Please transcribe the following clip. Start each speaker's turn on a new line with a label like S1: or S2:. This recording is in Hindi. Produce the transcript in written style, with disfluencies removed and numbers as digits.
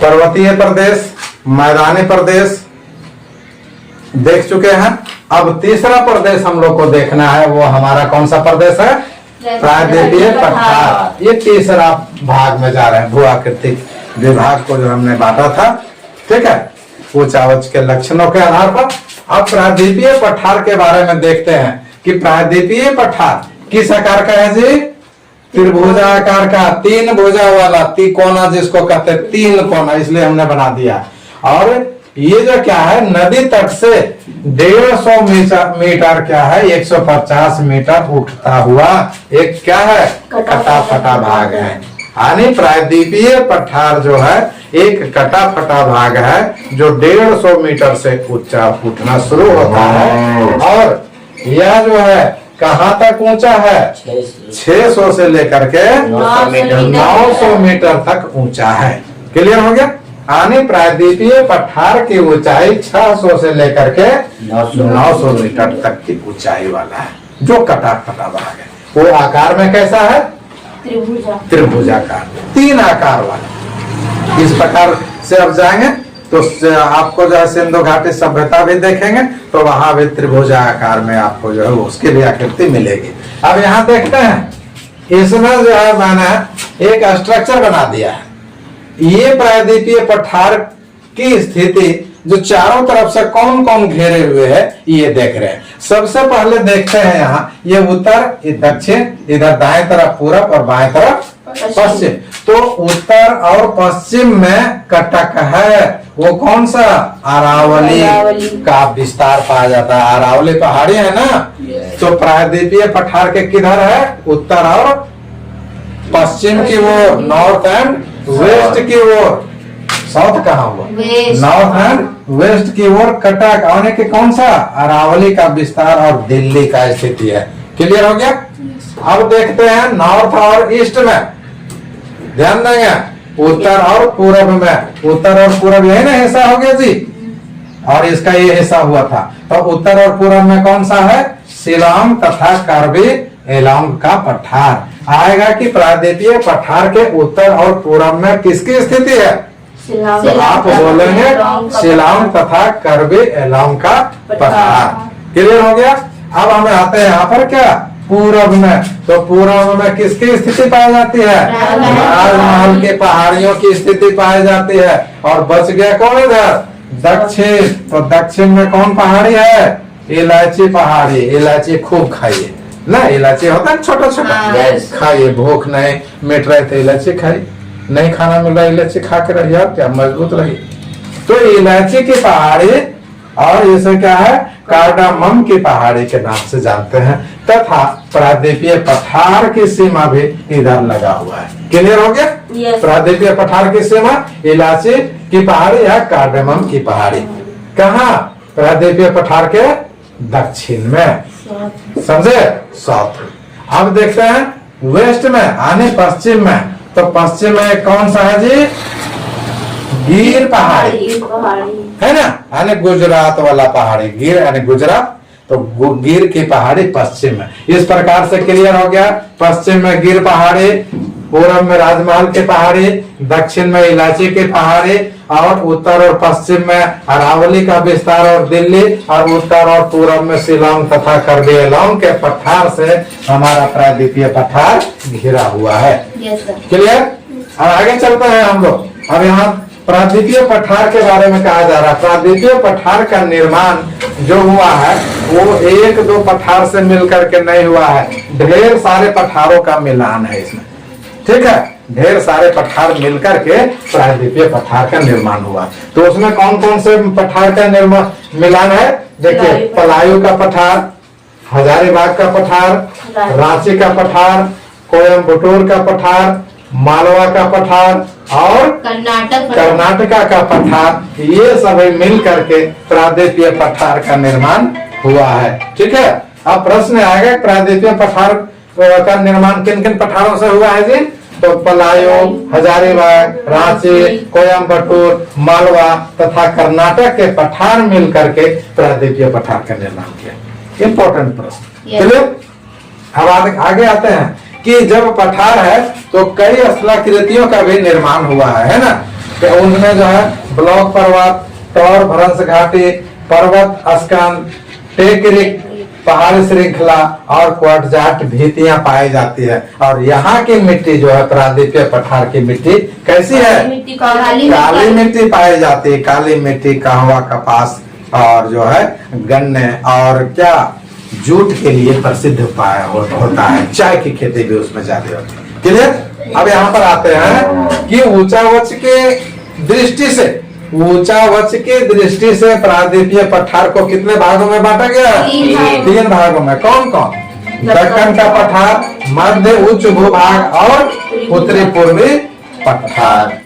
S1: पर्वतीय प्रदेश, मैदानी प्रदेश देख चुके हैं। अब तीसरा प्रदेश हम लोग को देखना है, वो हमारा कौन सा प्रदेश है? प्रायद्वीपीय पठार। ये तीसरा भाग में जा रहे हैं, भूआकृतिक विभाग को जो हमने बांटा था, ठीक है, ऊंचा उच्च के लक्षणों के आधार पर। अब प्रायद्वीपीय पठार के बारे में देखते हैं कि प्रायद्वीपीय पठार किस आकार का है जी? त्रिभुजाकार का, तीन भुजा वाला, तिकोना जिसको कहते हैं, तीन कोना, इसलिए हमने बना दिया। और ये जो क्या है, नदी तट से 150 मीटर क्या है, 150 मीटर उठता हुआ एक क्या है, कटा फटा भाग है। यानी प्रायद्वीपीय पठार जो है एक कटा फटा भाग है जो 150 मीटर से ऊंचा उठना शुरू होता है। और यह जो है कहाँ तक ऊंचा है? 600 से लेकर के 900 मीटर तक ऊंचा है। क्लियर हो गया? यानी प्रायद्वीपीय पठार की ऊंचाई 600 से लेकर के 900 मीटर तक की ऊंचाई वाला है, जो कटा फटा भाग है। वो आकार में कैसा है? त्रिभुजाकार, तीन आकार वाला। इस प्रकार से अब जाएंगे तो आपको जो है सिंधु घाटी सभ्यता भी देखेंगे, तो वहां भी त्रिभुजाकार में आपको जो है उसकी भी आकृति मिलेगी। अब यहाँ देखते हैं, इसमें जो है मैंने एक स्ट्रक्चर बना दिया है। ये प्रायद्वीपीय पठार की स्थिति जो चारों तरफ से कौन कौन घेरे हुए है, ये देख रहे हैं। सबसे पहले देखते हैं यहाँ, ये उत्तर, ये दक्षिण, इधर दाएं तरफ पूरब और बाएं तरफ पश्चिम। तो उत्तर और पश्चिम में कटक है, वो कौन सा? अरावली का विस्तार पाया जाता है। अरावली पहाड़ी है ना, तो प्रायद्वीपीय पठार के किधर है? उत्तर और पश्चिम की ओर, नॉर्थ एंड वेस्ट की ओर। साउथ कहाँ हुआ? नॉर्थ एंड वेस्ट की ओर कटक, आने के कौन सा? अरावली का विस्तार और दिल्ली का स्थिति है। क्लियर हो गया? अब देखते हैं नॉर्थ और ईस्ट में, ध्यान देंगे, उत्तर और पूर्व में। उत्तर और पूर्व यही ना हिस्सा हो गया जी, और इसका ये हिस्सा हुआ था। तो उत्तर और पूर्व में कौन सा है? शिलांग तथा कार्बी एलांग का पठार आएगा। कि प्रायद्वीपीय पठार के उत्तर और पूर्व में किसकी स्थिति है? तो आप बोलेंगे शिलांग तथा कार्बी एलांग का पठार। क्लियर हो गया? अब हमें आते हैं यहाँ पर क्या, पूर्व में। तो पूर्व में किसकी स्थिति पाई जाती है? राजमहल के पहाड़ियों की स्थिति पाई जाती है। और बच गया कौन इधर? दक्षिण। तो दक्षिण में कौन पहाड़ी है? इलायची पहाड़ी। इलायची खूब खाइए ना, इलायची होता है छोटा छोटा, खाइए, भूख नहीं मिट रहे थे इलायची खाइए, नहीं खाना मिल रहा इलायची खा के रहिए, आप क्या मजबूत रहिए। तो इलायची की पहाड़ी, और इसे क्या है, कार्डामम की पहाड़ी के नाम से जानते हैं। तथा प्रायद्वीपीय पठार की सीमा भी इधर लगा हुआ है। क्लियर हो गया? प्रायद्वीपीय पठार की सीमा इलायची की पहाड़ी या कार्डामम की पहाड़ी। कहाँ? प्रायद्वीपीय पठार के दक्षिण में, समझे? साउथ। अब देखते हैं वेस्ट में, आने पश्चिम में। तो पश्चिम में कौन सा है जी? गिर पहाड़ी है ना, यानी गुजरात वाला पहाड़ी, गिर यानी गुजरात। तो गिर की पहाड़ी पश्चिम में। इस प्रकार से क्लियर हो गया। पश्चिम में गिर पहाड़ी, पूर्व में राजमहल की पहाड़ी, दक्षिण में इलायची की पहाड़ी, और उत्तर और पश्चिम में अरावली का विस्तार और दिल्ली, और उत्तर और पूर्व में शिलांग तथा कार्बी एलांग के पठार से हमारा प्रायद्वीपीय पठार घिरा हुआ है। क्लियर? अब आगे चलते हैं हम लोग। अब यहाँ प्रायद्वीपीय पठार के बारे में कहा जा रहा है। प्रायद्वीपीय पठार का निर्माण जो हुआ है वो एक दो पठार से मिलकर के नहीं हुआ है, ढेर सारे पठारों का मिलान है इसमें। ठीक है, ढेर सारे पठार मिलकर के प्रायद्वीपीय पठार का निर्माण हुआ। तो उसमें कौन कौन से पठार का निर्माण मिलान है? देखिए, पलायू का पठार, हजारीबाग का पठार, रांची का पठार, कोयम्बटूर का पठार, मालवा का पठार और कर्नाटका का पठार, ये सभी मिल करके प्रायद्वीपीय पठार का निर्माण हुआ है। ठीक है, अब प्रश्न आएगा प्रायद्वीपीय पठार का निर्माण किन किन पठारों से हुआ है जी? तो पलायू, हजारीबाग, रांची, कोयम्बटूर, मालवा तथा कर्नाटक के पठार मिल करके प्रायद्वीपीय पठार का निर्माण किया। इंपॉर्टेंट प्रश्न। चलिए अब आगे आते हैं कि जब पठार है तो कई स्थलाकृतियों का भी निर्माण हुआ है ना। कि उनमें जो है ब्लॉक पर्वत, तौर भ्रंश घाटी, पर्वत स्कंद, टेकरिक पहाड़ी श्रृंखला और क्वार्टजाइट भीतियां पाई जाती है। और यहाँ की मिट्टी जो है प्रायद्वीपीय पठार की मिट्टी कैसी है? काली मिट्टी पाई जाती है। काली मिट्टी कहवा, कपास और जो है गन्ने और क्या जूट के लिए प्रसिद्ध होता है। चाय की खेती भी उसमें ज्यादा होती है। क्लियर? अब यहाँ पर आते हैं कि ऊंचावच के दृष्टि से, ऊंचावच के दृष्टि से प्रायद्वीपीय पठार को कितने भागों में बांटा गया है? 3 भागों में। कौन कौन? दक्कन का पठार, मध्य उच्च भूभाग और उत्तरी पूर्वी पठार।